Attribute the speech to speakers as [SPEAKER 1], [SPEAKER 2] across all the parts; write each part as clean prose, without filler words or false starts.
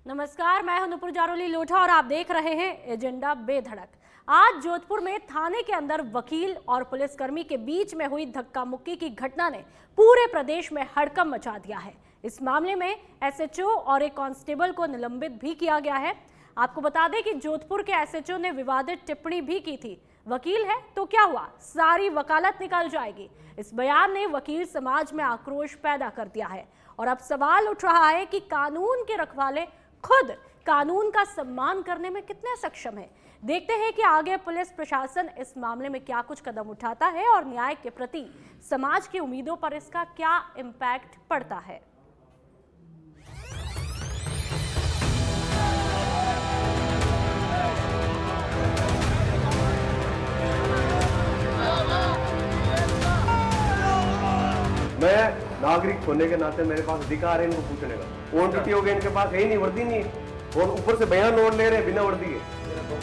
[SPEAKER 1] नमस्कार, मैं हूं नुपुर जारोली लोढ़ा और आप देख रहे हैं एजेंडा बेधड़क। आज जोधपुर में थाने के अंदर वकील और पुलिसकर्मी के बीच में हुई धक्का मुक्की की घटना ने पूरे प्रदेश में हड़कंप मचा दिया है। इस मामले में एसएचओ और एक कांस्टेबल को निलंबित भी किया गया है। आपको बता दें कि जोधपुर के एसएचओ ने विवादित टिप्पणी भी की थी। वकील है तो क्या हुआ, सारी वकालत निकल जाएगी। इस बयान ने वकील समाज में आक्रोश पैदा कर दिया है और अब सवाल उठ रहा है कि कानून के रखवाले खुद कानून का सम्मान करने में कितने सक्षम हैं। देखते हैं कि आगे पुलिस प्रशासन इस मामले में क्या कुछ कदम उठाता है और न्याय के प्रति समाज की उम्मीदों पर इसका क्या इम्पैक्ट पड़ता है।
[SPEAKER 2] मैं नागरिक होने के नाते मेरे पास अधिकार है इनको पूछने का। क्वांटिटी हो गई इनके पास है ही नहीं, वर्दी नहीं है और ऊपर से बयान नोट ले रहे हैं बिना वर्दी के।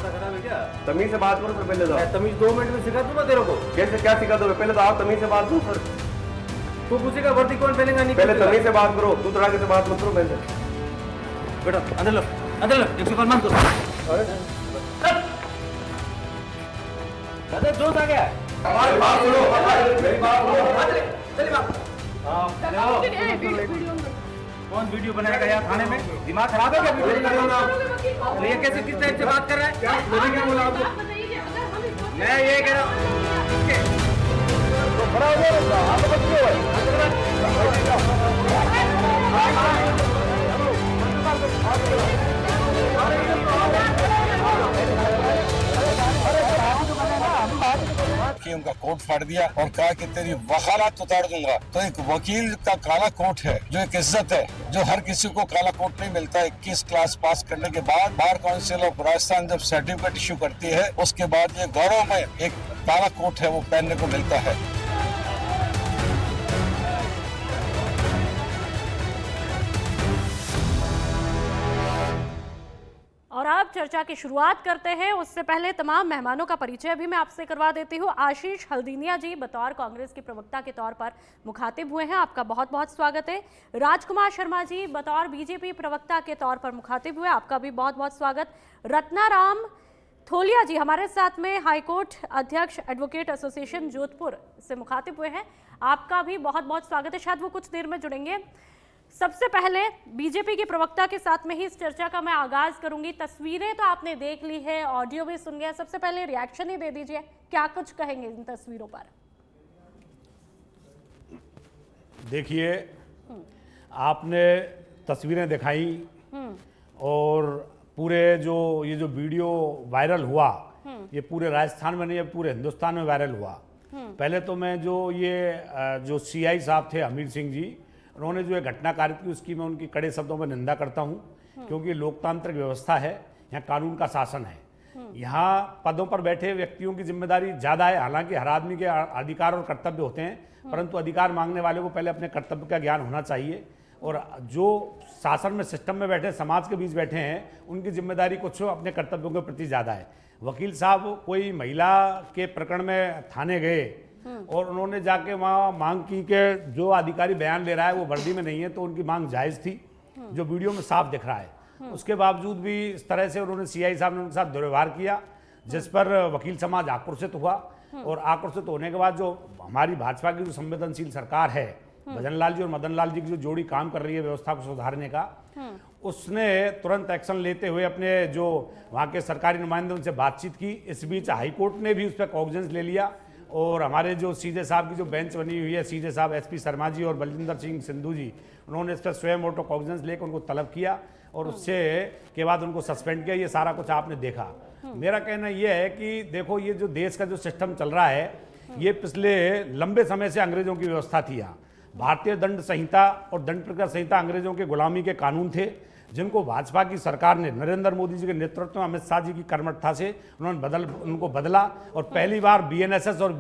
[SPEAKER 3] खराब है क्या?
[SPEAKER 2] तमीज से बात करो फिर पहले जाओ।
[SPEAKER 3] तमीज 2 मिनट में सिखा दूंगा तेरे को।
[SPEAKER 2] कैसे क्या सिखा दोगे? पहले तो आप तमीज से बात करो सर।
[SPEAKER 3] तू पूछेगा वर्दी कौन पहनेगा नहीं
[SPEAKER 2] पहले तमीज से बात करो, तू तड़ाके से बात मत करो। पहले
[SPEAKER 3] बेटा अंदर लो 100 मान करो। दादा जोश आ गया।
[SPEAKER 2] हमारी बात सुनो, मेरी बात सुनो।
[SPEAKER 3] चलिए बात। कौन वीडियो बनाएगा यार थाने में? दिमाग खराब है क्या? वीडियो ये कैसे किस टाइप से बात कर रहा है? क्या बोला आपको? मैं ये कह रहा हूँ
[SPEAKER 4] कि उनका कोट फाड़ दिया और कहा कि तेरी वकालत उतार दूंगा। तो एक वकील का काला कोट है जो एक इज्जत है, जो हर किसी को काला कोट नहीं मिलता है। 21 क्लास पास करने के बाद बार काउंसिल ऑफ राजस्थान जब सर्टिफिकेट इश्यू करती है उसके बाद ये गौरव में एक काला कोट है वो पहनने को मिलता है।
[SPEAKER 1] और अब चर्चा की शुरुआत करते हैं। उससे पहले तमाम मेहमानों का परिचय भी मैं आपसे करवा देती हूँ। आशीष हल्दीनिया जी बतौर कांग्रेस के प्रवक्ता के तौर पर मुखातिब हुए हैं, आपका बहुत बहुत स्वागत है। राजकुमार शर्मा जी बतौर बीजेपी प्रवक्ता के तौर पर मुखातिब हुए, आपका भी बहुत बहुत स्वागत। रत्नाराम थोलिया जी हमारे साथ में हाईकोर्ट अध्यक्ष एडवोकेट एसोसिएशन जोधपुर से मुखातिब हुए हैं, आपका भी बहुत बहुत स्वागत है। शायद वो कुछ देर में जुड़ेंगे। सबसे पहले बीजेपी के प्रवक्ता के साथ में ही इस चर्चा का मैं आगाज करूंगी। तस्वीरें तो आपने देख ली है, ऑडियो भी सुन लिया, सबसे पहले रिएक्शन ही दे दीजिए, क्या कुछ कहेंगे इन तस्वीरों पर?
[SPEAKER 5] देखिए, आपने तस्वीरें दिखाई और पूरे ये जो वीडियो वायरल हुआ ये पूरे राजस्थान में नहीं, पूरे हिंदुस्तान में वायरल हुआ। पहले तो मैं जो सीआई साहब थे हमीर सिंह जी, उन्होंने जो घटना कारित की उसकी मैं उनकी कड़े शब्दों में निंदा करता हूं, क्योंकि लोकतांत्रिक व्यवस्था है, यहाँ कानून का शासन है। यहाँ पदों पर बैठे व्यक्तियों की जिम्मेदारी ज़्यादा है। हालांकि हर आदमी के अधिकार और कर्तव्य होते हैं, परंतु अधिकार मांगने वाले को पहले अपने कर्तव्य का ज्ञान होना चाहिए। और जो शासन में सिस्टम में बैठे समाज के बीच बैठे हैं उनकी जिम्मेदारी कुछ अपने कर्तव्यों के प्रति ज़्यादा है। वकील साहब कोई महिला के प्रकरण में थाने गए और उन्होंने जाके वहाँ मांग की कि जो अधिकारी बयान ले रहा है वो वर्दी में नहीं है, तो उनकी मांग जायज़ थी, जो वीडियो में साफ दिख रहा है। उसके बावजूद भी इस तरह से उन्होंने सीआई साहब ने उनके साथ दुर्व्यवहार किया, जिस पर वकील समाज आक्रोशित हुआ। और आक्रोशित होने के बाद जो हमारी भाजपा की जो संवेदनशील सरकार है, भजन लाल जी और मदन लाल जी की जो जोड़ी काम कर रही है व्यवस्था को सुधारने का, उसने तुरंत एक्शन लेते हुए अपने जो वहाँ के सरकारी नुमाइंदों से बातचीत की। इस बीच हाईकोर्ट ने भी उस पर कॉग्निजेंस ले लिया और हमारे जो सीजे साहब की जो बेंच बनी हुई है, सीजे साहब एसपी शर्मा जी और बलजिंदर सिंह सिंधु जी, उन्होंने इस पर स्वयं ऑटो कॉग्निजेंस लेकर उनको तलब किया और उससे के बाद उनको सस्पेंड किया। ये सारा कुछ आपने देखा। मेरा कहना यह है कि देखो, ये जो देश का जो सिस्टम चल रहा है ये पिछले लंबे समय से अंग्रेजों की व्यवस्था थी। यहाँ भारतीय दंड संहिता और दंड प्रक्रिया संहिता अंग्रेजों के गुलामी के कानून थे, जिनको भाजपा की सरकार ने नरेंद्र मोदी जी के नेतृत्व में अमित शाह जी की कर्मठता से उन्होंने उनको बदला और पहली बार बीएनएस और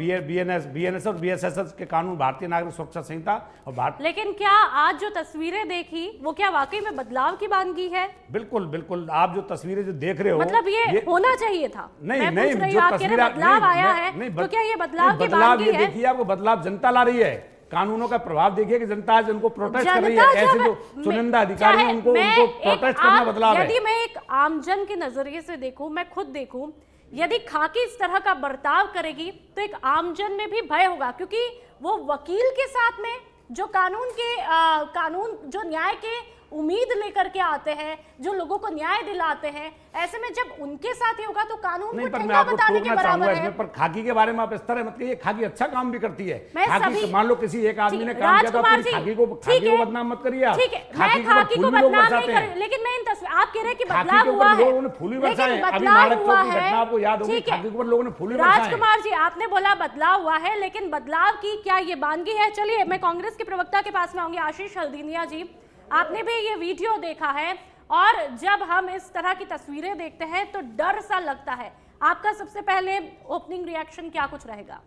[SPEAKER 5] बीएसएस के कानून भारतीय नागरिक सुरक्षा संहिता और
[SPEAKER 1] लेकिन क्या आज जो तस्वीरें देखी वो क्या वाकई में बदलाव की बानगी है?
[SPEAKER 5] बिल्कुल बिल्कुल, आप जो तस्वीरें जो देख रहे हो
[SPEAKER 1] मतलब ये होना चाहिए था।
[SPEAKER 5] नहीं नहीं, जो
[SPEAKER 1] तस्वीर बदलाव आया है तो क्या ये बदलाव की बानगी है?
[SPEAKER 5] देखिए, आपको बदलाव जनता ला रही है, कानूनों का प्रभाव देखिए कि जनता आज उनको प्रोटेस्ट कर रही
[SPEAKER 1] जनता
[SPEAKER 5] है। ऐसे
[SPEAKER 1] जब-
[SPEAKER 5] जो चुनिंदा अधिकारी हैं
[SPEAKER 1] चाहे
[SPEAKER 5] उनको
[SPEAKER 1] मैं
[SPEAKER 5] उनको
[SPEAKER 1] एक
[SPEAKER 5] प्रोटेस्ट करना
[SPEAKER 1] आम-
[SPEAKER 5] बदलाव है।
[SPEAKER 1] यदि मैं एक आमजन के नजरिए से देखूं, मैं खुद देखूं, यदि खाकी इस तरह का बर्ताव करेगी तो एक आमजन में भी भय होगा, क्योंकि वो वकील के साथ में जो कानून जो न्याय के उम्मीद लेकर के आते हैं, जो लोगों को न्याय दिलाते हैं, ऐसे में जब उनके साथ ही होगा तो कानून
[SPEAKER 5] नहीं,
[SPEAKER 1] को
[SPEAKER 5] पर मैं
[SPEAKER 1] ठेंगा
[SPEAKER 5] आपको
[SPEAKER 1] बताने के
[SPEAKER 5] टोकना
[SPEAKER 1] बराबर
[SPEAKER 5] चाहूंगा
[SPEAKER 1] है।
[SPEAKER 5] इसमें, पर खाकी के बारे में आप इस तरह मत कहिए। खाकी अच्छा काम भी करती है।
[SPEAKER 1] मैं
[SPEAKER 5] खाकी
[SPEAKER 1] सभी-
[SPEAKER 5] मान लो किसी एक आदमी ने काम किया तो
[SPEAKER 1] राजकुमार
[SPEAKER 5] आप
[SPEAKER 1] जी,
[SPEAKER 5] खाकी को
[SPEAKER 1] ठीक है,
[SPEAKER 5] बदनाम मत करिए। आप
[SPEAKER 1] ठीक है, मैं
[SPEAKER 5] खाकी के
[SPEAKER 1] खाकी को
[SPEAKER 5] फूल भी लोग
[SPEAKER 1] बदनाम नहीं
[SPEAKER 5] बरसाते
[SPEAKER 1] कर,
[SPEAKER 5] हैं।
[SPEAKER 1] लेकिन मैं इन तस्वीर आप कह रहे हैं कि
[SPEAKER 5] खाकी
[SPEAKER 1] बदलाव
[SPEAKER 5] के
[SPEAKER 1] हुआ
[SPEAKER 5] ऊपर
[SPEAKER 1] है,
[SPEAKER 5] लोगों ने फूल भी बरसाए
[SPEAKER 1] लेकिन
[SPEAKER 5] हैं। अभी
[SPEAKER 1] बदलाव
[SPEAKER 5] नारद
[SPEAKER 1] हुआ
[SPEAKER 5] चौक की
[SPEAKER 1] है।
[SPEAKER 5] घटना आपको याद होगी,
[SPEAKER 1] ठीक है।
[SPEAKER 5] खाकी के ऊपर लोगों ने फूल भी बरसाए हैं।
[SPEAKER 1] राजकुमार जी, आपने बोला बदलाव हुआ है, लेकिन बदलाव की क्या ये बानगी है? चलिए मैं कांग्रेस के प्रवक्ता के पास में आऊंगी। आशीष हल्दीनिया जी, आपने भी ये वीडियो देखा है और जब हम इस तरह की तस्वीरें देखते हैं तो डर सा लगता है। आपका सबसे पहले ओपनिंग रिएक्शन क्या कुछ रहेगा?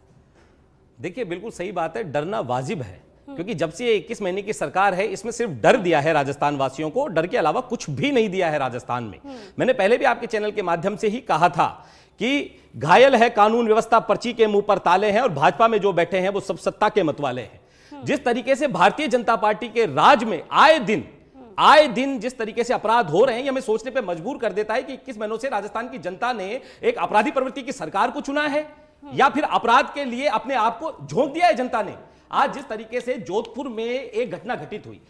[SPEAKER 6] देखिए, बिल्कुल सही बात है, डरना वाजिब है, क्योंकि जब से ये 21 महीने की सरकार है, इसमें सिर्फ डर दिया है राजस्थान वासियों को, डर के अलावा कुछ भी नहीं दिया है राजस्थान में। मैंने पहले भी आपके चैनल के माध्यम से ही कहा था कि घायल है कानून व्यवस्था, पर्ची के मुंह पर ताले हैं और भाजपा में जो बैठे हैं वो सब सत्ता के मतवाले हैं। जिस तरीके से भारतीय जनता पार्टी के राज में आए दिन जिस तरीके से अपराध हो रहे हैं, ये हमें सोचने पे मजबूर कर देता है कि 21 महीनों से राजस्थान की जनता ने एक अपराधी प्रवृत्ति की सरकार को चुना है या फिर अपराध के लिए अपने आप को झोंक दिया है जनता ने। आज जिस तरीके से जोधपुर में एक घटना घटित हुई,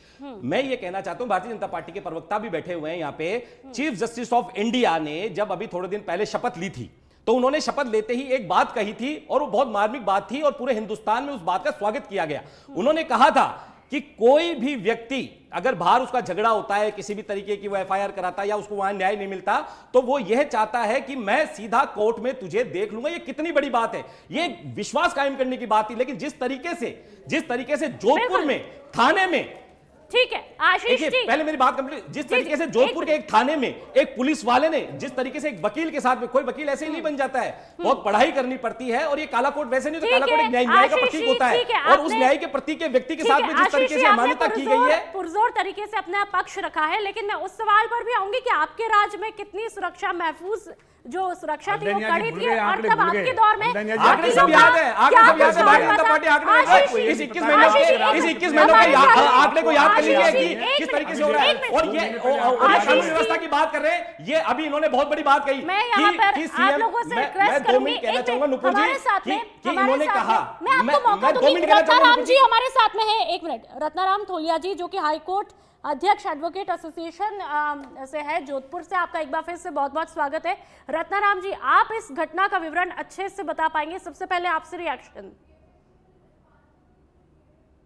[SPEAKER 6] मैं ये कहना चाहता हूं, भारतीय जनता पार्टी के प्रवक्ता भी बैठे हुए हैं यहां पे, चीफ जस्टिस ऑफ इंडिया ने जब अभी थोड़े दिन पहले शपथ ली थी तो उन्होंने शपथ लेते ही एक बात कही थी और वो बहुत मार्मिक बात थी और पूरे हिंदुस्तान में उस बात का स्वागत किया गया। उन्होंने कहा था कि कोई भी व्यक्ति अगर बाहर उसका झगड़ा होता है, किसी भी तरीके की वो एफआईआर कराता है या उसको वहां न्याय नहीं मिलता, तो वो यह चाहता है कि मैं सीधा कोर्ट में तुझे देख लूंगा। ये कितनी बड़ी बात है, ये विश्वास कायम करने की बात थी। लेकिन जिस तरीके से जोधपुर में थाने में,
[SPEAKER 1] ठीक है आशीष जी,
[SPEAKER 6] पहले मेरी बात कंप्लीट, जिस तरीके से जोधपुर के एक थाने में एक पुलिस वाले ने, जिस तरीके से एक वकील के साथ में, कोई वकील ऐसे ही नहीं बन जाता है, बहुत पढ़ाई करनी पड़ती है। और ये काला कोट वैसे नहीं, तो काला कोट एक न्याय का प्रतीक होता है और उस न्याय के प्रतीक के व्यक्ति के साथ में जिस तरीके से अमानता की गई है,
[SPEAKER 1] पुरजोर तरीके से अपना पक्ष रखा है। लेकिन मैं उस सवाल पर भी आऊंगी कि आपके राज्य में कितनी सुरक्षा महफूज जो सुरक्षा थी वो कड़ी थी, और तब आपके दौर में
[SPEAKER 6] आंकड़े सब याद है, भारतीय जनता पार्टी आंकड़े इस 21 महीनों के आंकड़े को याद कर लीजिए कि किस तरीके से हो रहा है। और ये कानून व्यवस्था की बात कर रहे हैं, ये अभी इन्होंने बहुत बड़ी बात कही।
[SPEAKER 1] मैं यहाँ पर आप लोगों से रिक्वेस्ट करूंगी,
[SPEAKER 6] कहना चाहूंगा नुपुर जी कि
[SPEAKER 1] हमारे
[SPEAKER 6] इन्होंने कहा,
[SPEAKER 1] मैं आपको मौका दूंगी। रत्नाराम जी हमारे साथ में है, एक मिनट। रत्नाराम थोलिया जी, जो कि हाईकोर्ट अध्यक्ष एडवोकेट एसोसिएशन से है जोधपुर से, आपका एक बार फिर से बहुत बहुत स्वागत है। रत्नाराम जी, आप इस घटना का विवरण अच्छे से बता पाएंगे? सबसे पहले आपसे रिएक्शन।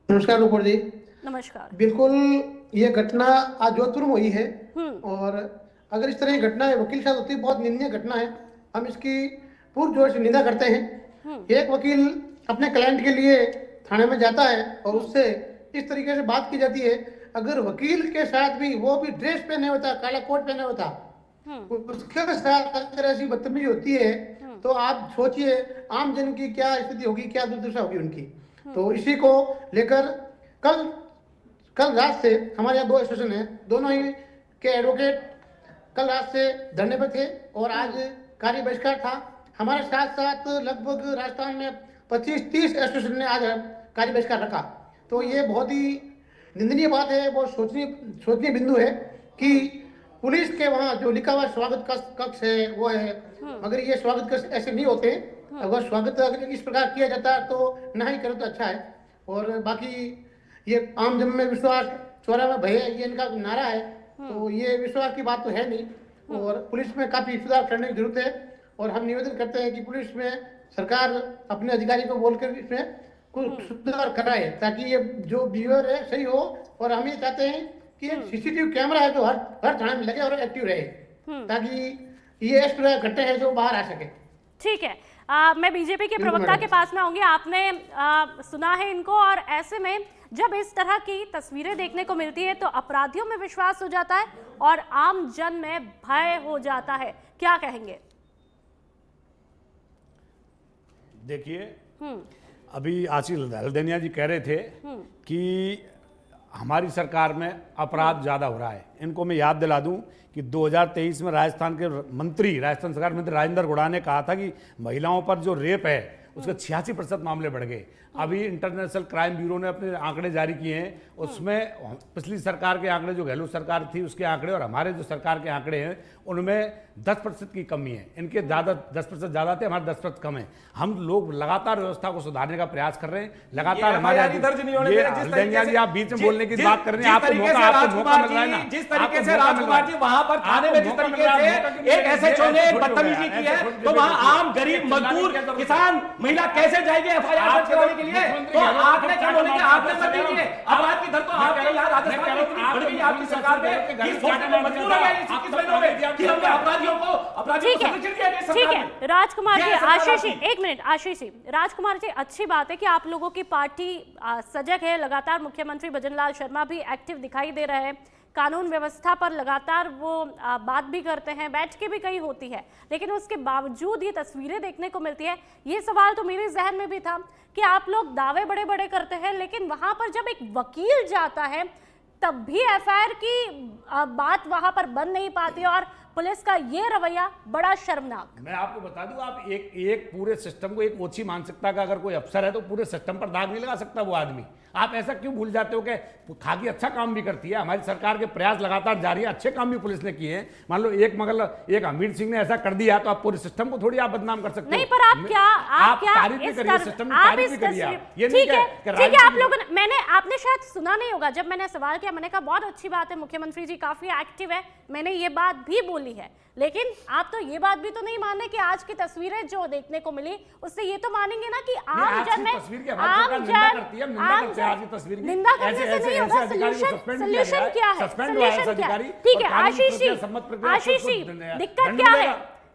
[SPEAKER 7] नमस्कार नुपुर जी।
[SPEAKER 1] नमस्कार।
[SPEAKER 7] बिल्कुल, ये घटना आज जोधपुर में हुई है और अगर इस तरह की घटना वकील के साथ होती है, बहुत निंदनीय घटना है। हम इसकी पुरजोर से निंदा करते हैं। एक वकील अपने क्लाइंट के लिए थाने में जाता है और उससे इस तरीके से बात की जाती है। अगर वकील के साथ भी, वो भी ड्रेस पहने होता, काला कोट पहने होता, उसके साथ अगर ऐसी बदतमीजी होती है तो आप सोचिए आम जन की क्या स्थिति होगी, क्या दुर्दशा होगी उनकी। तो इसी को लेकर कल रात से हमारे यहाँ 2 एसोसिएशन है, दोनों ही के एडवोकेट कल रात से धरने पर थे और आज कार्य बहिष्कार था। हमारे साथ साथ लगभग राजस्थान में 25-30 एसोसिएशन ने आज कार्य बहिष्कार रखा। तो ये बहुत ही निंदनीय बात है, बहुत सोचनीय बिंदु है कि पुलिस के वहाँ जो लिखा हुआ स्वागत कक्ष है वो है, मगर ये स्वागत कक्ष ऐसे नहीं होते। अगर स्वागत अगर इस प्रकार किया जाता है तो ना ही करो तो अच्छा है। और बाकी ये आम जन में विश्वास, चोरा में भय, ये इनका नारा है, तो ये विश्वास की बात तो है नहीं। और पुलिस में काफी सुधार करने की जरूरत है और हम निवेदन करते हैं कि पुलिस में सरकार अपने अधिकारी को बोलकर इसमें कुछ सुधार कराए ताकि ये जो बिहेवियर है सही हो। और हम ये चाहते हैं कि एक सीसीटीवी कैमरा है जो हर थाने में लगे और एक्टिव रहे ताकि ये इस तरह घटना है जो बाहर आ सके।
[SPEAKER 1] ठीक है, मैं बीजेपी के प्रवक्ता के पास में आऊंगी। आपने सुना है इनको, और ऐसे में जब इस तरह की तस्वीरें देखने को मिलती है तो अपराधियों में विश्वास हो जाता है और आम जन में भय हो जाता है। क्या कहेंगे?
[SPEAKER 5] देखिए, अभी आशीष हल्दनिया जी कह रहे थे कि हमारी सरकार में अपराध ज़्यादा हो रहा है। इनको मैं याद दिला दूं कि 2023 में राजस्थान सरकार मंत्री राजेंद्र गुड़ा ने कहा था कि महिलाओं पर जो रेप है उसके 86% मामले बढ़ गए। अभी इंटरनेशनल क्राइम ब्यूरो ने अपने आंकड़े जारी किए हैं, उसमें पिछली सरकार के आंकड़े, जो गहलोत सरकार थी उसके आंकड़े और हमारे जो सरकार के आंकड़े हैं उनमें 10% की कमी है। इनके ज़्यादा 10% ज़्यादा थे, हमारे 10% कम है। हम लोग लगातार व्यवस्था को सुधारने का प्रयास कर रहे हैं, लगातार हमारे
[SPEAKER 6] दर्ज नहीं होने
[SPEAKER 5] ये
[SPEAKER 6] दे रहे, जिस तरीके से
[SPEAKER 5] आप बीच में बोलने की बात कर रहे हैं, आपको मौका मिल रहा है ना,
[SPEAKER 6] जिस तरीके से राजकुमार जी वहां पर थाने में जिस तरीके से एक एसएचओ ने बदतमीजी की है, तो वहां आम गरीब मजदूर किसान महिला कैसे जाएगी एफआईआर दर्ज करवाने के लिए? तो आंकड़े कम होने के आंकड़े मत दीजिए। अपराध की दर तो आपके यहाँ राजस्थान में इतनी बढ़ गई आपकी सरकार में, इस फोर्स में मजबूर हो गए इस 21 महीनों में कि हमने अपराधियों को संरक्षण दिया है सरकार
[SPEAKER 1] ठीक
[SPEAKER 6] ने।
[SPEAKER 1] है राजकुमार जी,
[SPEAKER 6] ये सरकार
[SPEAKER 1] आशीष जी,
[SPEAKER 6] आपकी।
[SPEAKER 1] एक मिनट आशीष जी, राजकुमार जी, अच्छी बात है कि आप लोगों की पार्टी सजग है। लगातार मुख्यमंत्री भजनलाल शर्मा भी एक्टिव दिखाई दे रहे हैं, कानून व्यवस्था पर लगातार वो बात भी करते हैं, बैठ के भी कहीं होती है, लेकिन उसके बावजूद ये तस्वीरें देखने को मिलती है। ये सवाल तो मेरे जहन में भी था कि आप लोग दावे बड़े बड़े करते हैं, लेकिन वहां पर जब एक वकील जाता है तब भी एफआईआर की बात वहां पर बन नहीं पाती और पुलिस का ये रवैया बड़ा शर्मनाक।
[SPEAKER 5] मैं आपको बता दूं, आप एक पूरे सिस्टम को, एक ओछी मानसिकता का अगर कोई अफसर है तो पूरे सिस्टम पर दाग नहीं लगा सकता वो आदमी। आप ऐसा क्यों भूल जाते हो कि खाकी अच्छा काम भी करती है, हमारी सरकार के प्रयास लगातार जारी है, अच्छे काम भी पुलिस ने किए हैं। मान लो एक हमीर सिंह ने ऐसा कर दिया तो आप पूरे सिस्टम को थोड़ी आप बदनाम कर सकते हो।
[SPEAKER 1] नहीं, पर आप क्या
[SPEAKER 5] तारीफ भी करिए, सिस्टम की तारीफ भी करिए आप। ये नहीं
[SPEAKER 1] ठीक है,
[SPEAKER 5] कि
[SPEAKER 1] ठीक है, आप लोगों ने आपने शायद सुना नहीं होगा, जब मैंने सवाल किया मैंने कहा बहुत अच्छी बात है, मुख्यमंत्री जी काफी एक्टिव है, मैंने ये बात भी बोली है, लेकिन आप तो ये बात भी तो नहीं मान रहे कि आज की तस्वीरें जो देखने को मिली उससे ये तो मानेंगे ना कि आम जन में निंदा करने से नहीं होगा। सोल्यूशन क्या है? सोल्यूशन क्या है? ठीक है आशीष जी, दिक्कत क्या है?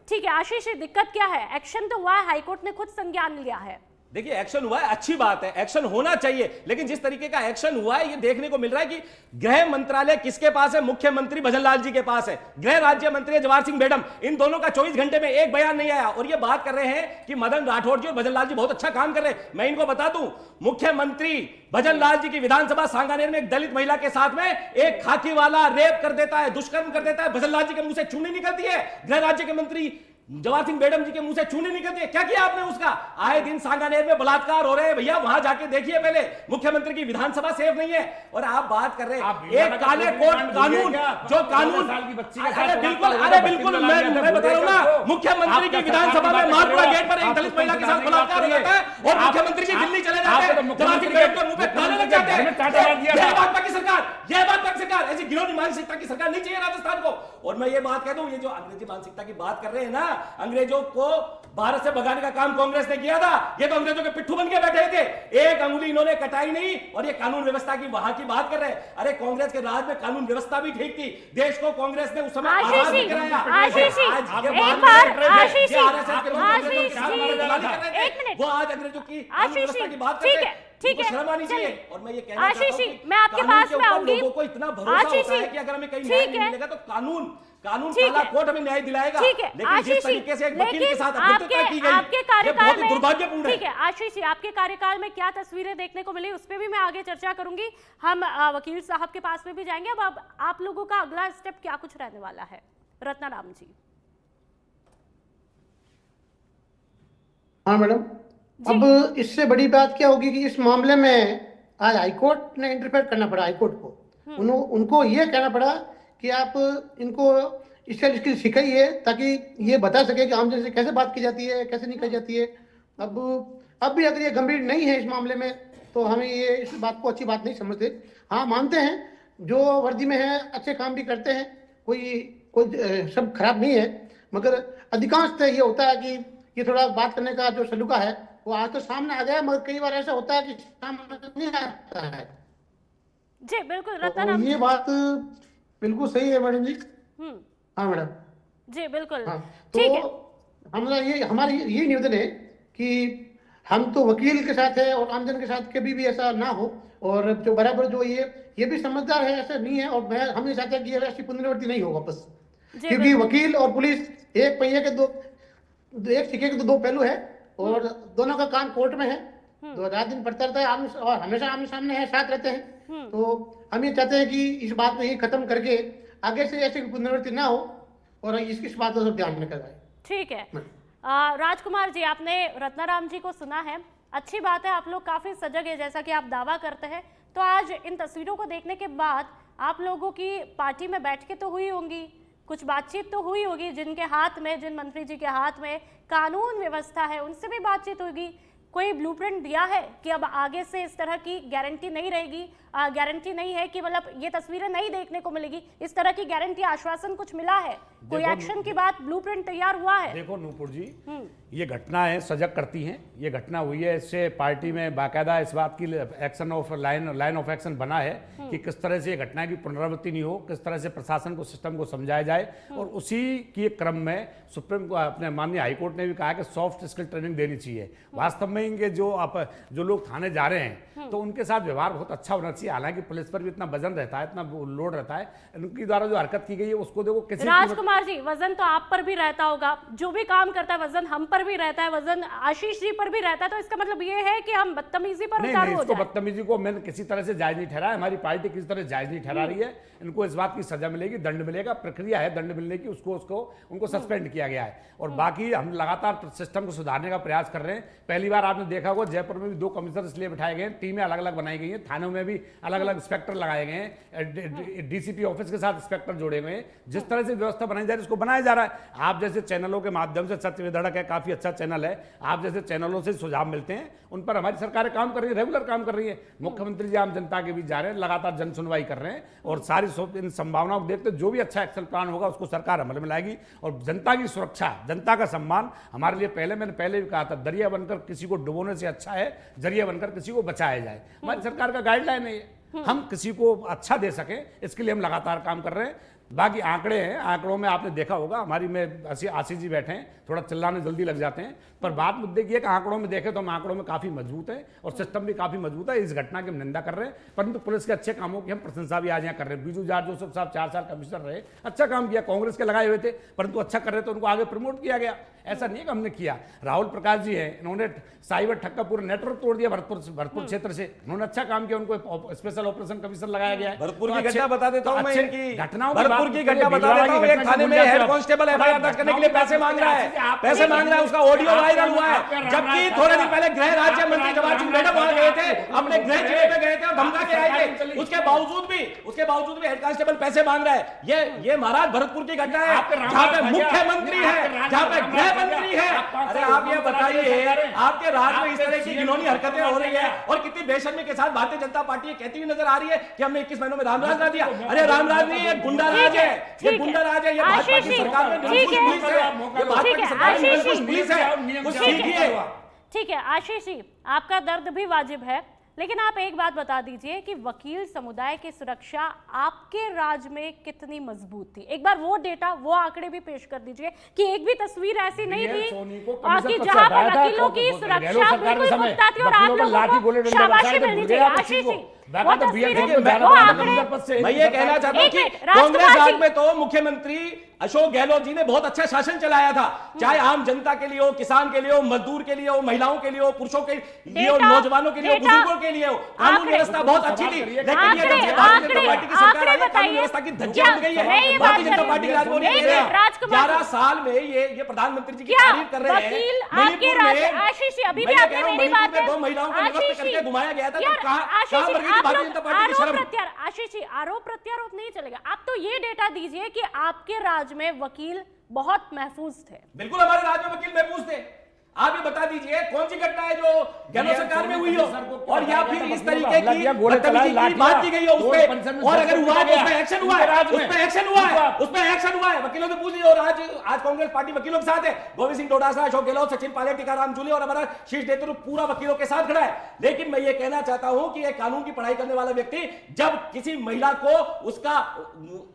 [SPEAKER 1] ठीक है आशीष जी, दिक्कत क्या है? एक्शन तो हुआ है, हाईकोर्ट ने खुद संज्ञान लिया है।
[SPEAKER 6] देखिए एक्शन हुआ है, अच्छी बात है, एक्शन होना चाहिए, लेकिन जिस तरीके का एक्शन हुआ है ये देखने को मिल रहा है कि गृह मंत्रालय किसके पास है? मुख्यमंत्री भजनलाल जी के पास है। गृह राज्य मंत्री जवाहर सिंह बेडम, इन दोनों का 24 घंटे में एक बयान नहीं आया और ये बात कर रहे हैं कि मदन राठौड़ जी और भजनलाल जी बहुत अच्छा काम कर रहे हैं। मैं इनको बता दूं, मुख्यमंत्री भजनलाल जी की विधानसभा सांगानेर में एक दलित महिला के साथ में एक खाकी वाला रेप कर देता है, दुष्कर्म कर देता है, भजनलाल जी के मुंह से चूनी निकलती है, गृह राज्य के मंत्री जवाहर सिंह बेडम जी के मुंह से चूनी निकलती है। क्या किया आपने उसका? आए दिन सांगानेर में बलात्कार हो रहे हैं भैया, वहां जाके देखिए पहले। मुख्यमंत्री की विधानसभा सेफ नहीं है और आप बात कर रहे हैं एक काले कोट कानून, जो कानून अरे बिल्कुल मैं बता रहा हूं ना, मुख्यमंत्री की विधानसभा में मालपुरा गेट पर एक दलित महिला के साथ बलात्कार हो जाता है और मुख्यमंत्री जी दिल्ली चले जाते हैं, जवाहर सिंह बेडम के मुंह पे ताले लग जाते हैं। यह भाजपा की सरकार, यह भाजपा की सरकार, ऐसी गिरोही मानसिकता की सरकार नहीं चाहिए राजस्थान को। और मैं ये बात कह दूं, ये जो अंग्रेजी मानसिकता की बात कर रहे हैं ना, अंग्रेजों को भारत से भगाने का काम कांग्रेस ने किया था, ये तो अंग्रेजों के पिट्ठू बन के बैठे थे, एक अंगुली इन्होंने कटाई नहीं और ये कानून व्यवस्था की वहां की बात कर रहे हैं। अरे कांग्रेस के राज में कानून व्यवस्था भी ठीक थी, देश को कांग्रेस ने उस समय आजाद भी कराया। वो आज अंग्रेजों की कानून व्यवस्था की बात करते हैं,
[SPEAKER 1] ठीक है,
[SPEAKER 6] शर्म आनी चाहिए। और मैं ये कहना
[SPEAKER 1] आशीष
[SPEAKER 6] चाहता हूं
[SPEAKER 1] जी, मैं आपके पास में आऊंगी।
[SPEAKER 6] लोगों को इतना भरोसा होता है कि अगर हमें कहीं न्याय नहीं मिलेगा तो कानून काला कोर्ट हमें न्याय दिलाएगा।
[SPEAKER 1] ठीक है
[SPEAKER 6] लेकिन जिस तरीके से एक वकील के साथ अभद्रता की गई,
[SPEAKER 1] आपके कार्यकाल
[SPEAKER 6] बहुत ही
[SPEAKER 1] में
[SPEAKER 6] दुर्भाग्यपूर्ण है।
[SPEAKER 1] ठीक है आशीष जी, आपके कार्यकाल में क्या तस्वीरें देखने को मिली उस पर भी मैं आगे चर्चा करूंगी। हम वकील साहब के पास में भी जाएंगे। अब आप लोगों का अगला स्टेप क्या कुछ रहने वाला है? रत्नाराम जी।
[SPEAKER 7] हाँ मैडम, अब इससे बड़ी बात क्या होगी कि इस मामले में आज हाईकोर्ट ने इंटरफेयर करना पड़ा। हाईकोर्ट को उनको ये कहना पड़ा कि आप इनको इससे स्किल सिखाइए ताकि ये बता सके कि आम जन से कैसे बात की जाती है, कैसे नहीं की जाती है। अब भी अगर ये गंभीर नहीं है इस मामले में तो हमें ये इस बात को अच्छी बात नहीं समझते। हाँ मानते हैं जो वर्दी में है अच्छे काम भी करते हैं, कोई सब खराब नहीं है, मगर अधिकांशतः ये होता है कि ये थोड़ा बात करने का जो सलूका है वो आज तो सामने आ गया, मगर कई बार ऐसा होता है कि सामने नहीं आता है।
[SPEAKER 1] जी बिल्कुल रत्नाराम,
[SPEAKER 7] ये बात बिल्कुल सही है मैडम जी। हाँ मैडम
[SPEAKER 1] जी बिल्कुल।
[SPEAKER 7] हाँ,
[SPEAKER 1] ठीक है,
[SPEAKER 7] हमारी ये निवेदन है कि हम तो वकील के साथ है और आमजन के साथ कभी भी ऐसा ना हो, और जो बराबर जो ये भी समझदार है, ऐसा नहीं है। और हम नहीं चाहते कि ऐसी पुनरावृत्ति नहीं हो वापस, क्योंकि वकील और पुलिस एक पहिए के एक सिक्के के दो पहलू है और दोनों का काम कोर्ट में है, तो रात दिन पड़ता रहता है और हमेशा आमने सामने है, साथ रहते हैं। तो हम ये चाहते हैं कि इस बात को ही खत्म करके आगे से ऐसी पुनरावृत्ति ना हो और इस बात को सब ध्यान में कराए।
[SPEAKER 1] ठीक है राजकुमार जी, आपने रत्नाराम जी को सुना है, अच्छी बात है, आप लोग काफी सजग है जैसा कि आप दावा करते हैं। तो आज इन तस्वीरों को देखने के बाद आप लोगों की पार्टी में बैठ के तो हुई होंगी, कुछ बातचीत तो हुई होगी, जिनके हाथ में, जिन मंत्री जी के हाथ में कानून व्यवस्था है उनसे भी बातचीत होगी। कोई ब्लूप्रिंट दिया है कि अब आगे से इस तरह की गारंटी नहीं रहेगी, गारंटी नहीं है कि मतलब ये तस्वीरें नहीं देखने को मिलेगी, इस तरह की गारंटी, आश्वासन कुछ मिला है? कोई एक्शन की बात, ब्लूप्रिंट तैयार हुआ है?
[SPEAKER 5] देखो नूपुर जी, ये घटना है, सजग करती हैं, ये घटना हुई है, इससे पार्टी में बाकायदा इस बात की action of line of action बना है कि किस तरह से ये घटना की पुनरावृत्ति नहीं हो, किस तरह से प्रशासन को, सिस्टम को समझाया जाए। और उसी के क्रम में सुप्रीम अपने माननीय हाईकोर्ट ने भी कहा कि सॉफ्ट स्किल ट्रेनिंग देनी चाहिए। वास्तव में इनके जो लोग थाने जा रहे हैं तो उनके साथ व्यवहार बहुत अच्छा होना चाहिए। हालांकि पुलिस पर भी इतना वजन रहता है, इतना लोड रहता है, इनकी द्वारा जो हरकत की गई है उसको देखो किसी
[SPEAKER 1] राजकुमार जी, वजन तो आप पर भी रहता होगा, जो भी काम करता है वजन हम पर भी रहता है, वजन आशीष जी पर भी रहता है, तो इसका मतलब ये है कि हम बदतमीजी पर उतारू हो
[SPEAKER 5] इसको
[SPEAKER 1] जाए?
[SPEAKER 5] बदतमीजी को मैंने किसी तरह से जायज नहीं ठहराया, हमारी पार्टी किसी तरह जायज नहीं ठहरा रही है। इनको इस बात की सजा मिलेगी, दंड मिलेगा, प्रक्रिया है दंड मिलने की, उसको उनको सस्पेंड किया गया है। और बाकी हम लगातार सिस्टम को सुधारने का प्रयास कर रहे हैं। पहली बार आपने देखा होगा जयपुर में भी 2 कमिश्नर इसलिए बिठाए गए हैं, टीमें अलग अलग बनाई गई हैं, थानों में भी अलग अलग इंस्पेक्टर लगाए गए हैं, डीसीपी ऑफिस के साथ इंस्पेक्टर जोड़े गए हैं। जिस तरह से व्यवस्था बनाई जा रही है उसको बनाया जा रहा है। आप जैसे चैनलों के माध्यम से, सत्य विधड़क है, काफी अच्छा चैनल है, आप जैसे चैनलों से सुझाव मिलते हैं, उन पर हमारी सरकारें काम कर रही है, रेगुलर काम कर रही है। मुख्यमंत्री जी आम जनता के बीच जा रहे हैं, लगातार जन सुनवाई कर रहे हैं और सारी इन संभावनाओं को देखते जो भी अच्छा एक्शन प्लान होगा उसको सरकार अमल में लाएगी। और जनता की सुरक्षा, जनता का सम्मान हमारे लिए मैंने पहले भी कहा था, दरिया बनकर किसी को डुबोने से अच्छा है जरिया बनकर किसी को बचाया जाए। हमारी सरकार का गाइडलाइन है ये, हम किसी को अच्छा दे सकें इसके लिए हम लगातार काम कर रहे हैं। बाकी आंकड़े हैं, आंकड़ों में आपने देखा होगा, हमारी में आशीष जी बैठे हैं, थोड़ा चिल्लाने जल्दी लग जाते हैं, पर बात मुद्दे की है कि आंकड़ों में देखें तो हम आंकड़ों में काफी मजबूत है और सिस्टम भी काफी मजबूत है। इस घटना की हम निंदा कर रहे हैं, परंतु पुलिस के अच्छे कामों की हम प्रशंसा भी आज यहाँ कर रहे हैं। बीजू जाट जोसेफ साहब 4 साल कमिश्नर रहे, अच्छा काम किया, कांग्रेस के लगाए हुए थे, परंतु अच्छा कर रहे थे, उनको आगे प्रमोट किया गया। ऐसा नहीं है कि हमने किया। राहुल प्रकाश जी हैं, इन्होंने साइबर ठग का पूरा नेटवर्क तोड़ दिया भरतपुर क्षेत्र से, उन्होंने अच्छा काम किया, उनको स्पेशल ऑपरेशन कमिश्नर लगाया गया है।
[SPEAKER 6] भरतपुर की घटना बता देता हूं मैं, इनकी
[SPEAKER 5] घटनाओं
[SPEAKER 6] भरतपुर की घटना बता देता हूं। एक थाने में हेड कांस्टेबल एफआईआर दर्ज करने के लिए पैसे मांग रहा है, उसका ऑडियो वायरल हुआ है। जबकि थोड़े दिन पहले गृह राज्य मंत्री जवाहर सिंह मैडम वहां गए थे, अपने गृह जिले में गए थे और धमका के आए थे, उसके बावजूद भी हेड कांस्टेबल पैसे मांग रहा है। ये महाराज भरतपुर की घटना है, जहां पे मुख्यमंत्री है, जहां पे गृह मंत्री है। अरे आप ये बताइए, आपके राज्य में इस तरह की घिनौनी हरकतें हो रही है और कितनी बेशर्मी के साथ भारतीय जनता पार्टी कहती हुई नजर आ रही है कि हमने 21 महीनों में रामराज ला दिया। अरे रामराज नहीं, ये गुंडा राज है, ये गुंडा राज है, ये भाजपा की सरकार में पुलिस है, ये भाजपा की सरकार में पुलिस है, कुछ सीखिए।
[SPEAKER 1] ठीक है आशीष जी, आपका दर्द भी वाजिब है, लेकिन आप एक बात बता दीजिए कि वकील समुदाय की सुरक्षा आपके राज में कितनी मजबूत थी? एक बार वो डेटा, वो आंकड़े भी पेश कर दीजिए कि एक भी तस्वीर ऐसी नहीं थी कि जहां पर वकीलों की सुरक्षा बिल्कुल पुख्ता थी और आप लोगों को शाबाशी मिलनी चाहिए। आशीष जी, वो तस्वीरें, वो आंकड़े,
[SPEAKER 6] मैं ये कहना चाहता हूं कि कांग्रेस राज में तो मुख्यमंत्री अशोक गहलोत जी ने बहुत अच्छा शासन चलाया था, चाहे आम जनता के लिए हो, किसान के लिए हो, मजदूर के लिए हो, महिलाओं के लिए हो, पुरुषों के लिए हो, नौजवानों के लिए हो, बुजुर्गों के लिए हो, कानून व्यवस्था बहुत अच्छी थी। लेकिन ये जब से भारतीय जनता पार्टी की सरकार आई है, कानून व्यवस्था की धज्जियां उड़ गई है। भारतीय जनता पार्टी की राजभवन 11 साल में ये प्रधानमंत्री जी की तारीफ कर रहे हैं। मणिपुर में
[SPEAKER 1] आशीष जी, अभी भी आपने मेरी बात है,
[SPEAKER 6] 2 महिलाओं को नियुक्त करके घुमाया गया था, तो कहां मर गई भारतीय जनता पार्टी की शर्म?
[SPEAKER 1] आशीष जी, आरोप प्रत्यारोप नहीं चलेगा। आप तो ये डेटा दीजिए कि आपके राज्य में वकील बहुत महफूज थे।
[SPEAKER 6] बिल्कुल, हमारे राज्य में वकील महफूज थे। आप ये बता दीजिए कौन सी घटना है जो गहलोत सरकार में हुई हो और या फिर इस तरीके की बदतमीजी की बात की गई हो उस पे, और अगर हुआ तो उसमें एक्शन हुआ है, उसमें एक्शन हुआ है, वकीलों से पूछ लीजिए। और आज कांग्रेस पार्टी वकीलों के साथ है, गोविंद सिंह डोटासरा, अशोक गहलोत, सचिन पायलट, टीकाराम जूली और हमारा शीर्ष नेतृत्व पूरा वकीलों के साथ खड़ा है। लेकिन मैं ये कहना चाहता हूं कि एक कानून की पढ़ाई करने वाला व्यक्ति जब किसी महिला को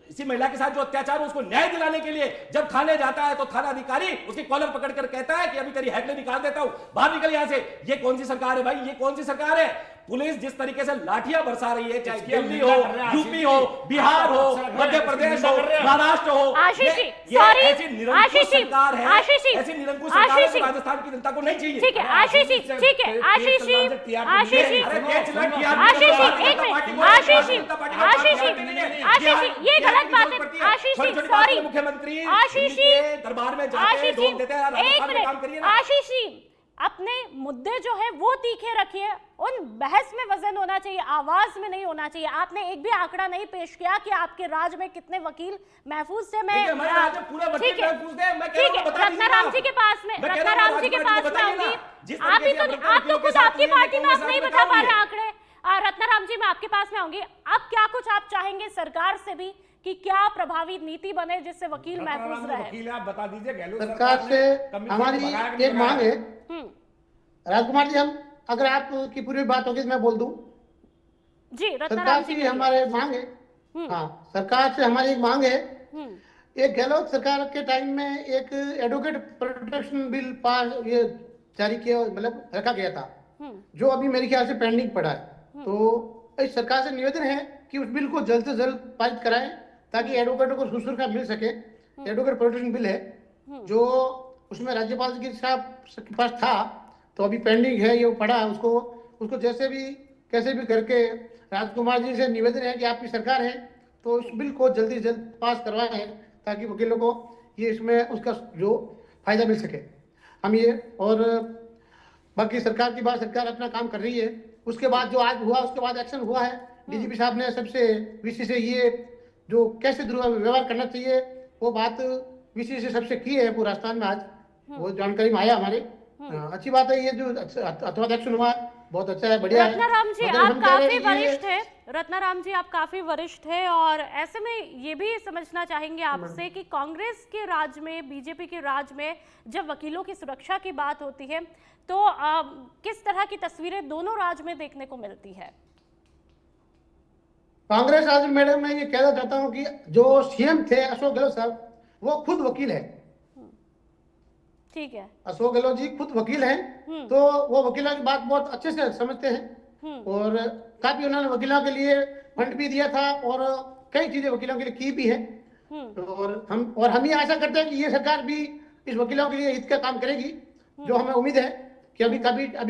[SPEAKER 6] इसी महिला के साथ जो अत्याचार हो उसको न्याय दिलाने के लिए जब थाने जाता है तो थाना अधिकारी उसकी कॉलर पकड़कर कहता है कि अभी तेरी हेडलाइन निकाल देता हूं, बाहर निकल यहां से। ये कौन सी सरकार है भाई, ये कौन सी सरकार है? पुलिस जिस तरीके से लाठियां बरसा रही है, चाहे दिल्ली हो, यूपी हो, बिहार हो, मध्य प्रदेश हो, महाराष्ट्र हो,
[SPEAKER 1] आशीष जी,
[SPEAKER 6] ये
[SPEAKER 1] sorry,
[SPEAKER 6] ऐसी निरंकुश
[SPEAKER 1] आशीष जी,
[SPEAKER 6] सरकार है,
[SPEAKER 1] आशीष जी,
[SPEAKER 6] ऐसी निरंकुश
[SPEAKER 1] आशीष
[SPEAKER 6] सरकार है
[SPEAKER 1] जी,
[SPEAKER 6] जो राजस्थान की जनता को नहीं चाहिए।
[SPEAKER 1] ठीक है आशीष जी, ठीक है आशीष जी, आशीष जी,
[SPEAKER 6] अरे तेज लग किया,
[SPEAKER 1] आशीष जी,
[SPEAKER 6] भारतीय
[SPEAKER 1] एक
[SPEAKER 6] जनता
[SPEAKER 1] मिनट,
[SPEAKER 6] पार्टी को
[SPEAKER 1] आशीष जी,
[SPEAKER 6] जनता पार्टी का
[SPEAKER 1] आशीष जी,
[SPEAKER 6] बात करने के लिए
[SPEAKER 1] आशीष जी, ये
[SPEAKER 6] बिहार
[SPEAKER 1] गलत
[SPEAKER 6] की
[SPEAKER 1] बात
[SPEAKER 6] जरूरत
[SPEAKER 1] है,
[SPEAKER 6] पड़ती है।
[SPEAKER 1] आशीष जी,
[SPEAKER 6] छोटी-छोटी बात
[SPEAKER 1] सॉरी,
[SPEAKER 6] पे मुख्यमंत्री
[SPEAKER 1] आशीष जी,
[SPEAKER 6] दिल्ली के दरबार में जाते हैं,
[SPEAKER 1] आशीष जी,
[SPEAKER 6] डोल देते हैं,
[SPEAKER 1] एक
[SPEAKER 6] राजस्थान में काम करिए
[SPEAKER 1] मिनट,
[SPEAKER 6] ना।
[SPEAKER 1] आशीष जी, अपने मुद्दे जो है वो तीखे रखिए, उन बहस में वजन होना चाहिए, आवाज में नहीं होना चाहिए। आपने एक भी आंकड़ा नहीं पेश किया कि आपके राज्य में कितने वकील महफूज थे। मैं
[SPEAKER 6] देखिए, हमारे राज्य में पूरा वकील
[SPEAKER 1] ठीक है,
[SPEAKER 6] महफूज थे, मैं कह
[SPEAKER 1] ठीक
[SPEAKER 6] रहा
[SPEAKER 1] है,
[SPEAKER 6] हूं, बता दीजिए
[SPEAKER 1] रत्नाराम
[SPEAKER 6] आप।
[SPEAKER 1] जी के पास में,
[SPEAKER 6] मैं कह रहा हूं,
[SPEAKER 1] रत्नाराम जी के
[SPEAKER 6] राज्य
[SPEAKER 1] पास
[SPEAKER 6] पार्टी
[SPEAKER 1] में
[SPEAKER 6] को
[SPEAKER 1] आऊंगी।
[SPEAKER 6] बताइए ना, जिस
[SPEAKER 1] आप ही
[SPEAKER 6] तरीके से
[SPEAKER 1] तो आप तो
[SPEAKER 6] वकीलों के
[SPEAKER 1] खुद
[SPEAKER 6] साथ
[SPEAKER 1] आपकी
[SPEAKER 6] हुई है,
[SPEAKER 1] पार्टी में
[SPEAKER 6] कांग्रेस
[SPEAKER 1] आप नहीं
[SPEAKER 6] साथ
[SPEAKER 1] बता पा
[SPEAKER 6] में
[SPEAKER 1] रहे आंकड़े। रत्नाराम जी, मैं आपके पास में आऊंगी। अब क्या कुछ आप चाहेंगे सरकार से भी कि क्या प्रभावी नीति बने जिससे वकील महफूज रहे?
[SPEAKER 5] वकील है, आप बता दीजिए। गहलोत
[SPEAKER 7] सरकार से हमारी एक मांग है, राजकुमार जी, हम अगर आपकी पूरी बात होगी तो मैं बोल दूं।
[SPEAKER 1] जी,
[SPEAKER 7] सरकार
[SPEAKER 1] रत्नाराम
[SPEAKER 7] से
[SPEAKER 1] जी,
[SPEAKER 7] हमारे मांग है, हाँ, सरकार से हमारी एक मांग है। एक गहलोत सरकार के टाइम में एक एडवोकेट प्रोटेक्शन बिल पास ये जारी किया, मतलब रखा गया था, जो अभी मेरे ख्याल से पेंडिंग पड़ा है। तो इस सरकार से निवेदन है कि उस बिल को जल्द से जल्द पारित कराएं ताकि एडवोकेटों को सुरक्षा मिल सके। एडवोकेट प्रोटेक्शन बिल है जो उसमें राज्यपाल जी के साहब के पास था, तो अभी पेंडिंग है, ये पड़ा है। उसको जैसे भी कैसे भी करके राजकुमार जी से निवेदन है कि आपकी सरकार है तो इस बिल को जल्दी से जल्द पास करवाएं ताकि वकीलों को ये इसमें उसका जो फायदा मिल सके। हम ये और बाकी सरकार की बात, सरकार अपना काम कर रही है। उसके बाद जो आज हुआ, उसके बाद एक्शन हुआ है। डीजीपी साहब ने सबसे वीसी से ये जो कैसे दुर्व्यवहार करना चाहिए वो बात वीसी से सबसे की है पूरा राजस्थान में। आज वो जानकारी में आया हमारे। अच्छी बात है, ये जो अथवा एक्शन हुआ बहुत अच्छा है, बढ़िया है।
[SPEAKER 1] रत्नाराम जी,
[SPEAKER 7] मगर
[SPEAKER 1] आप
[SPEAKER 7] हम कह रहे
[SPEAKER 1] काफी
[SPEAKER 7] हैं कि ये-
[SPEAKER 1] वरिष्ठ हैं। रत्नाराम जी, आप काफी वरिष्ठ हैं और ऐसे में ये भी समझना चाहेंगे आपसे कि कांग्रेस के राज में, बीजेपी के राज में जब वकीलों की सुरक्षा की बात होती है तो किस तरह की तस्वीरें दोनों राज में देखने को मिलती है?
[SPEAKER 7] कांग्रेस आज मैडम, मैं ये कहना चाहता हूँ कि जो सीएम थे अशोक गहलोत साहब, वो खुद वकील है।
[SPEAKER 1] ठीक है,
[SPEAKER 7] अशोक गहलोत जी खुद वकील हैं, तो वो वकीलों की बात बहुत अच्छे से समझते हैं और काफी उन्होंने वकीलों के लिए फंड भी दिया था और कई चीजें वकीलों के लिए की भी है। और हम ये आशा करते हैं कि ये सरकार भी इस वकीलों के लिए हित का काम करेगी, जो हमें उम्मीद है कि अभी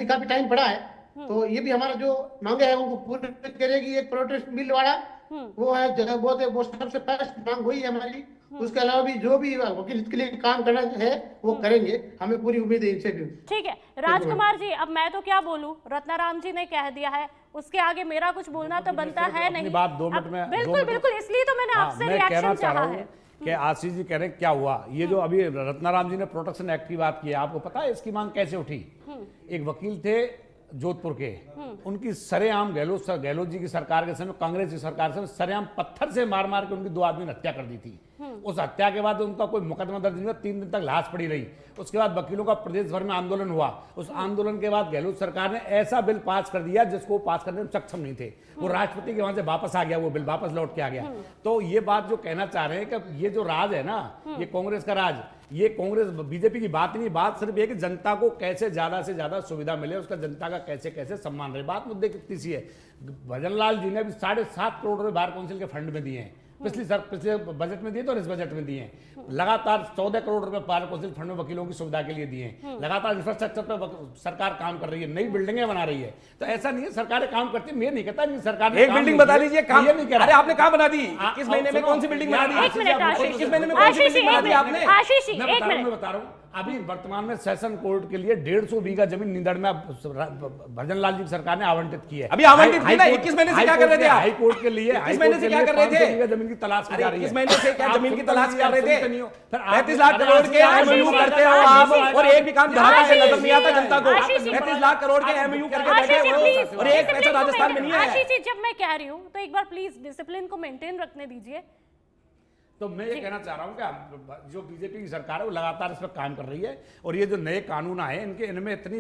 [SPEAKER 7] काफी टाइम पड़ा है, तो ये भी हमारा जो मांगे है उनको पूरी करेगी। एक प्रोटेस्ट बिल वाला वो है, वो सबसे फर्स्ट मांग हुई है हमारी। उसके अलावा भी जो भी वकील हित के लिए काम करना है वो करेंगे, हमें पूरी उम्मीद है इनसे भी।
[SPEAKER 1] ठीक है राजकुमार जी, अब मैं तो क्या बोलूं, रत्नाराम जी ने कह दिया है, उसके आगे मेरा कुछ बोलना तो बनता है नहीं।
[SPEAKER 5] बात 2 मिनट में,
[SPEAKER 1] बिल्कुल बिल्कुल, इसलिए तो मैंने आपसे
[SPEAKER 5] मैं कहना
[SPEAKER 1] रिएक्शन
[SPEAKER 5] चाह रहा
[SPEAKER 1] चाहा है।
[SPEAKER 5] हूँ कि आशीष जी कह रहे हैं क्या हुआ। ये जो अभी रत्नाराम जी ने प्रोटेक्शन एक्ट की बात की है, आपको पता है इसकी मांग कैसे उठी? एक वकील थे जोधपुर के, उनकी सरेआम गहलोत जी की सरकार के समय, कांग्रेस की सरकार से सरेआम पत्थर से मार मार के उनकी 2 आदमी ने हत्या कर दी थी। उस हत्या के बाद उनका कोई मुकदमा दर्ज नहीं हुआ, 3 दिन तक लाश पड़ी रही। उसके बाद वकीलों का प्रदेश भर में आंदोलन हुआ। उस आंदोलन के बाद गहलोत सरकार ने ऐसा बिल पास कर दिया जिसको पास करने में सक्षम नहीं थे। वो राष्ट्रपति के वहां से वापस आ गया, वो बिल वापस लौट के आ गया। तो ये बात जो कहना चाह रहे हैं कि ये जो राज है ना, ये कांग्रेस का राज, ये कांग्रेस बीजेपी की बात नहीं, बात सिर्फ ये कि जनता को कैसे ज्यादा से ज्यादा सुविधा मिले, उसका जनता का कैसे कैसे सम्मान रहे। बात मुद्दे कितनी सी है। भजनलाल जी ने अभी 7.5 करोड़ रुपए बार काउंसिल के फंड में दिए हैं, पिछले बजट में दिए तो इस बजट में दिए हैं। लगातार 14 करोड़ रुपए बार काउंसिल फंड में वकीलों की सुविधा के लिए दिए हैं। लगातार इंफ्रास्ट्रक्चर पर सरकार काम कर रही है, नई बिल्डिंगें बना रही है। तो ऐसा नहीं है सरकारें काम करती है, मैं नहीं कहता नहीं सरकार
[SPEAKER 6] एक बिल्डिंग बता दीजिए काम।
[SPEAKER 5] ये नहीं कह रहा।
[SPEAKER 6] अरे आपने कहाँ बना दी? किस महीने में कौन सी बिल्डिंग बना दी?
[SPEAKER 1] एक मिनट आशीष,
[SPEAKER 6] किस महीने में कौन सी बिल्डिंग बना दी आपने?
[SPEAKER 1] आशीष जी, एक
[SPEAKER 5] मैं
[SPEAKER 1] मिनट।
[SPEAKER 5] बता रहा हूँ, अभी वर्तमान में सेशन कोर्ट के लिए 150 बीघा जमीन निंदड़ में भजनलाल जी की सरकार ने आवंटित की है।
[SPEAKER 6] अभी आवंटित की ना, 21 महीने से क्या कर रहे थे आप?
[SPEAKER 5] हाई कोर्ट के लिए
[SPEAKER 6] 21 महीने से क्या कर रहे थे?
[SPEAKER 5] 500 बीघा जमीन की तलाश की जा रही है।
[SPEAKER 6] 21 महीने से क्या जमीन की तलाश कर रहे थे?
[SPEAKER 5] फिर
[SPEAKER 6] 35 लाख करोड़ के एमओयू करते हो आप और एक भी काम ढाका से नजर नहीं आता जनता को। 35 लाख करोड़ के एमओयू करके बैठे हो और एक पैसा राजस्थान में नहीं है।
[SPEAKER 1] आशीष जी, जब मैं कह रही हूँ तो एक बार प्लीज डिसिप्लिन को मेंटेन रखने दीजिए।
[SPEAKER 5] तो मैं ये कहना चाह रहा हूँ कि जो बीजेपी की सरकार है वो लगातार इस पर काम कर रही है, और ये जो नए कानून आए हैं इनमें इतनी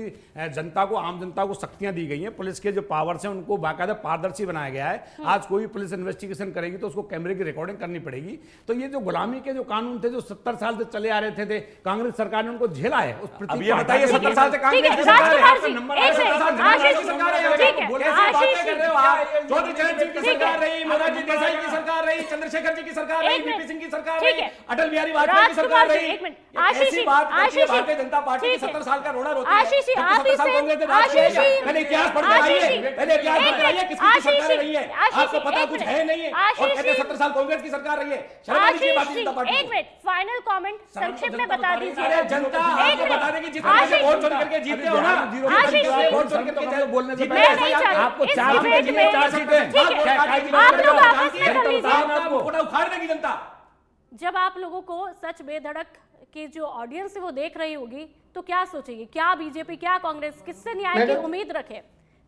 [SPEAKER 5] जनता को, आम जनता को शक्तियां दी गई हैं, पुलिस के जो पावर्स हैं उनको बाकायदा पारदर्शी बनाया गया है। आज कोई पुलिस इन्वेस्टिगेशन करेगी तो उसको कैमरे की रिकॉर्डिंग करनी पड़ेगी। तो ये जो गुलामी के जो कानून थे जो 70 साल से चले आ रहे थे कांग्रेस सरकार ने उनको झेला है। उस
[SPEAKER 6] अब ये बताइए 70 साल से
[SPEAKER 1] ठीक है,
[SPEAKER 6] कांग्रेस की सरकार है,
[SPEAKER 1] राजकुमार जी,
[SPEAKER 6] नंबर
[SPEAKER 1] एक सेकंड, आशीष जी,
[SPEAKER 6] सरकार है,
[SPEAKER 1] ठीक है,
[SPEAKER 6] कैसी
[SPEAKER 1] आशीष
[SPEAKER 6] बातें
[SPEAKER 1] जी,
[SPEAKER 6] कर रहे हो आप? चौधरी चरण सिंह की
[SPEAKER 1] ठीक है,
[SPEAKER 6] सरकार रही, मोरारजी देसाई की
[SPEAKER 1] हाँ।
[SPEAKER 6] सरकार रही, चंद्रशेखर जी की सरकार रही,
[SPEAKER 1] एक मिनट,
[SPEAKER 6] वीपी सिंह की सरकार
[SPEAKER 1] ठीक
[SPEAKER 6] रही,
[SPEAKER 1] है,
[SPEAKER 6] अटल बिहारी वाजपेयी की सरकार
[SPEAKER 1] राजकुमार जी,
[SPEAKER 6] रही।
[SPEAKER 1] एक मिनट,
[SPEAKER 6] ये
[SPEAKER 1] आशीष
[SPEAKER 6] कैसी
[SPEAKER 1] जी,
[SPEAKER 6] बात करती है
[SPEAKER 1] आशीष जी,
[SPEAKER 6] भारतीय जनता पार्टी की?
[SPEAKER 1] ठीक है,
[SPEAKER 6] 70 साल का रोड़ा रोती है।
[SPEAKER 1] आशीष जी,
[SPEAKER 6] 70
[SPEAKER 1] आप
[SPEAKER 6] साल
[SPEAKER 1] इसे-
[SPEAKER 6] कांग्रेस ने राज किया
[SPEAKER 1] आशीष
[SPEAKER 6] है।
[SPEAKER 1] जी,
[SPEAKER 6] पहले इतिहास पढ़ के
[SPEAKER 1] आशीष
[SPEAKER 6] आइए,
[SPEAKER 1] जी,
[SPEAKER 6] पहले इतिहास
[SPEAKER 1] एक
[SPEAKER 6] पढ़ के आइए
[SPEAKER 1] मिनट,
[SPEAKER 6] किसकी
[SPEAKER 1] आशीष
[SPEAKER 6] सरकार
[SPEAKER 1] जी,
[SPEAKER 6] रही है।
[SPEAKER 1] आशीष
[SPEAKER 6] आपको
[SPEAKER 1] जी,
[SPEAKER 6] पता
[SPEAKER 1] एक
[SPEAKER 6] कुछ
[SPEAKER 1] मिनट,
[SPEAKER 6] है नहीं है, और
[SPEAKER 1] आशीष
[SPEAKER 6] कहते हैं
[SPEAKER 1] जी,
[SPEAKER 6] 70 साल कांग्रेस की सरकार रही है। शर्म आनी चाहिए भारतीय जनता पार्टी
[SPEAKER 1] एक
[SPEAKER 6] को।
[SPEAKER 1] मिनट, फाइनल कमेंट संक्षिप्त में बता दीजिए।
[SPEAKER 6] अरे जनता
[SPEAKER 1] एक
[SPEAKER 6] आपको
[SPEAKER 1] मिनट,
[SPEAKER 6] बता देगी जिस तरह से
[SPEAKER 1] आशीष
[SPEAKER 6] वोट
[SPEAKER 1] जी,
[SPEAKER 6] चोरी करके जीतते हो ना,
[SPEAKER 1] आशीष जी,
[SPEAKER 6] वोट चोरी करके
[SPEAKER 5] बोलने से
[SPEAKER 6] जीतते
[SPEAKER 1] मैं
[SPEAKER 6] हो।
[SPEAKER 1] नहीं चाहती,
[SPEAKER 5] आपको
[SPEAKER 1] इस
[SPEAKER 5] 4
[SPEAKER 1] डिबेट
[SPEAKER 5] सीटें,
[SPEAKER 1] में-
[SPEAKER 5] 4 सीटें,
[SPEAKER 1] ठीक है, आप लोग आपस में कर लीजिए।
[SPEAKER 6] आपको उखाड़ देगी जनता।
[SPEAKER 1] जब आप लोगों को सच बेधड़क की जो ऑडियंस है वो देख रही होगी तो क्या सोचेगी? क्या बीजेपी, क्या कांग्रेस, किससे न्याय की
[SPEAKER 7] मैडम-
[SPEAKER 1] उम्मीद रखे?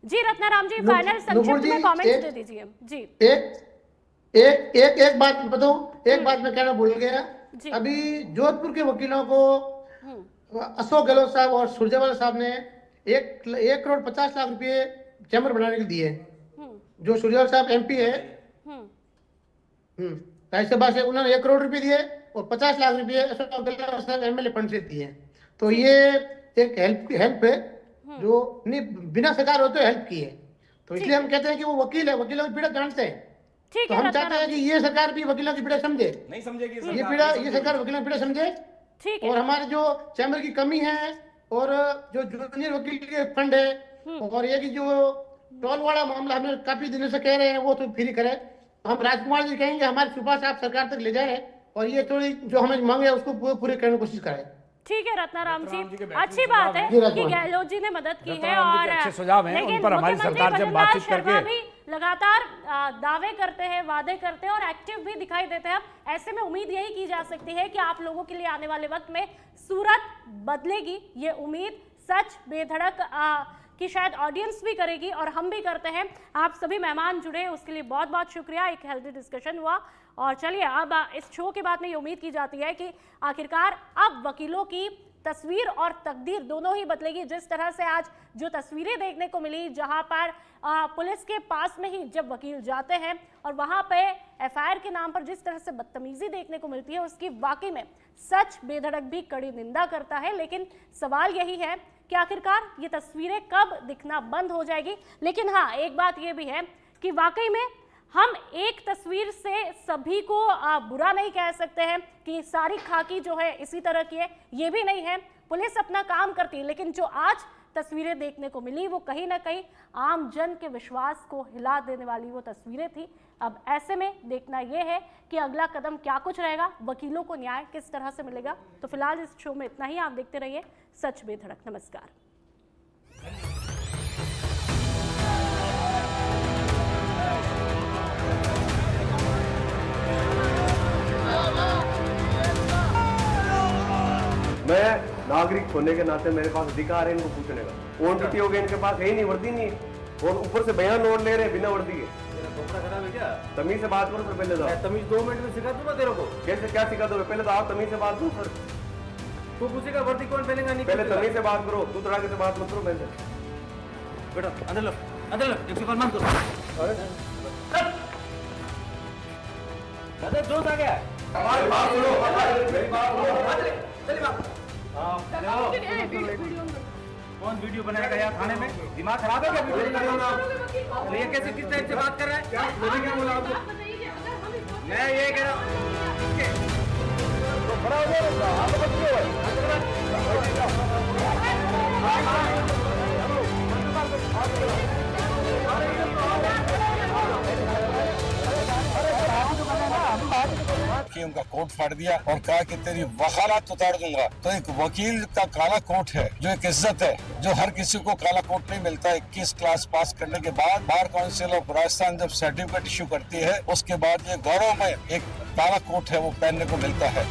[SPEAKER 1] जी रत्नाराम जी,
[SPEAKER 7] नुपुर
[SPEAKER 1] फाइनल संक्षिप्त
[SPEAKER 7] जी,
[SPEAKER 1] में कमेंट्स
[SPEAKER 7] एक-
[SPEAKER 1] दे दीजिए। जी
[SPEAKER 7] एक बात बताऊं, एक बात मैं कहना भूल गया।
[SPEAKER 1] जी।
[SPEAKER 7] अभी जोधपुर के वकीलों को अशोक गहलोत साहब और सुरजेवाला साहब ने 1,50,00,000 रुपए चैम्बर बनाने के लिए दिए। जो सुरजेवाला साहब MP है, राज्यसभा से, उन्होंने 1 करोड़ रुपए दिए और 50 लाख रुपए अशोक गहलोत साहब MLA फंड से दिए। तो ये एक हेल्प है जो नहीं बिना सरकार होते हेल्प की है। तो इसलिए हम कहते हैं कि वो वकील है, वकीलों की पीड़ा जानते हैं।
[SPEAKER 1] ठीक
[SPEAKER 7] तो
[SPEAKER 1] है
[SPEAKER 7] हम चाहते हैं
[SPEAKER 1] रत्नाराम
[SPEAKER 7] कि ये सरकार भी वकीलों की पीड़ा समझे,
[SPEAKER 6] नहीं समझेगी
[SPEAKER 7] ये
[SPEAKER 6] सरकार।
[SPEAKER 7] सरकार वकीलों की पीड़ा समझे।
[SPEAKER 1] ठीक
[SPEAKER 7] और
[SPEAKER 1] है,
[SPEAKER 7] हमारे जो चैम्बर की कमी है और जो जूनियर वकील के फंड है, और ये कि जो टोल वाला मामला हमें काफी दिनों से कह रहे हैं वो तो फ्री करे। हम राजकुमार जी कहेंगे हमारे सुपास आप सरकार तक ले जाए और ये थोड़ी जो हमें मांगे उसको पूरी करने की कोशिश करें।
[SPEAKER 1] ठीक है रत्नाराम जी,
[SPEAKER 5] रत्नाराम जी के बेहतरीन
[SPEAKER 1] अच्छी बात है
[SPEAKER 7] जी, रत्नाराम
[SPEAKER 1] कि
[SPEAKER 7] जी।
[SPEAKER 1] गहलोत जी ने मदद की है।
[SPEAKER 5] रत्नाराम जी के
[SPEAKER 1] और
[SPEAKER 5] अच्छे सुझाव हैं,
[SPEAKER 1] लेकिन
[SPEAKER 5] उन पर हमारी
[SPEAKER 1] मुख्यमंत्री
[SPEAKER 5] सरकार से
[SPEAKER 1] भजनलाल
[SPEAKER 5] बातचीत
[SPEAKER 1] शर्मा
[SPEAKER 5] करके-
[SPEAKER 1] भी लगातार दावे करते हैं, वादे करते हैं और एक्टिव भी दिखाई देते हैं। अब ऐसे में उम्मीद यही की जा सकती है कि आप लोगों के लिए आने वाले वक्त में सूरत बदलेगी। ये उम्मीद सच बेधड़क कि शायद ऑडियंस भी करेगी और हम भी करते हैं। आप सभी मेहमान जुड़े उसके लिए बहुत बहुत शुक्रिया। एक हेल्दी डिस्कशन हुआ और चलिए अब इस शो के बाद में ये उम्मीद की जाती है कि आखिरकार अब वकीलों की तस्वीर और तकदीर दोनों ही बदलेगी। जिस तरह से आज जो तस्वीरें देखने को मिली जहां पर पुलिस के पास में ही जब वकील जाते हैं और वहां पे FIR के नाम पर जिस तरह से बदतमीजी देखने को मिलती है उसकी वाकई में सच बेधड़क भी कड़ी निंदा करता है। लेकिन सवाल यही है कि आखिरकार ये तस्वीरें कब दिखना बंद हो जाएगी। लेकिन हाँ, एक बात ये भी है कि वाकई में हम एक तस्वीर से सभी को बुरा नहीं कह सकते हैं कि सारी खाकी जो है इसी तरह की है, ये भी नहीं है। पुलिस अपना काम करती है, लेकिन जो आज तस्वीरें देखने को मिली वो कहीं ना कहीं आम जन के विश्वास को हिला देने वाली वो तस्वीरें थी। अब ऐसे में देखना यह है कि अगला कदम क्या कुछ रहेगा, वकीलों को न्याय किस तरह से मिलेगा। तो फिलहाल इस शो में इतना ही। आप देखते रहिए सच बेधड़क। नमस्कार।
[SPEAKER 2] मैं नागरिक होने के नाते मेरे पास अधिकार है इनको पूछने का। क्वांटिटी हो गई इनके पास है ही नहीं, वर्दी नहीं है, और ऊपर से बयान नोट ले रहे हैं बिना वर्दी के।
[SPEAKER 3] कपड़ा खराब है क्या?
[SPEAKER 2] तमीज से बात करो फिर पहले तो।
[SPEAKER 3] तमीज 2 मिनट में सिखा दूंगा तेरे को।
[SPEAKER 2] कैसे क्या सिखा दो? पहले तो आप तमीज से बात करो सर।
[SPEAKER 3] तू पूछेगा वर्दी कौन पहनेगा नहीं
[SPEAKER 2] पहले
[SPEAKER 3] पूछेगा।
[SPEAKER 2] तमीज से बात करो, तू तड़ाके से बात मत करो मेरे से।
[SPEAKER 3] बेटा अंदर लो, अंदर लो, 100 मान करो। अरे जोश आ गया।
[SPEAKER 2] हमारी बात सुनो, मेरी बात सुनो।
[SPEAKER 3] चलिए बात। कौन वीडियो बनाएगा यार थाने में? दिमाग खराब है क्या? वीडियो ये कैसे किस टाइप से बात कर रहा है? क्या मैंने क्या बोला आपको? मैं ये कह रहा हूँ
[SPEAKER 4] कि उनका कोट फाड़ दिया और कहा कि तेरी वकालत उतार दूंगा। तो एक वकील का काला कोट है जो एक इज्जत है, जो हर किसी को काला कोट नहीं मिलता। 21 क्लास पास करने के बाद बार काउंसिल ऑफ राजस्थान जब सर्टिफिकेट इश्यू करती है उसके बाद ये गौरव में एक काला कोट है वो पहनने को मिलता है।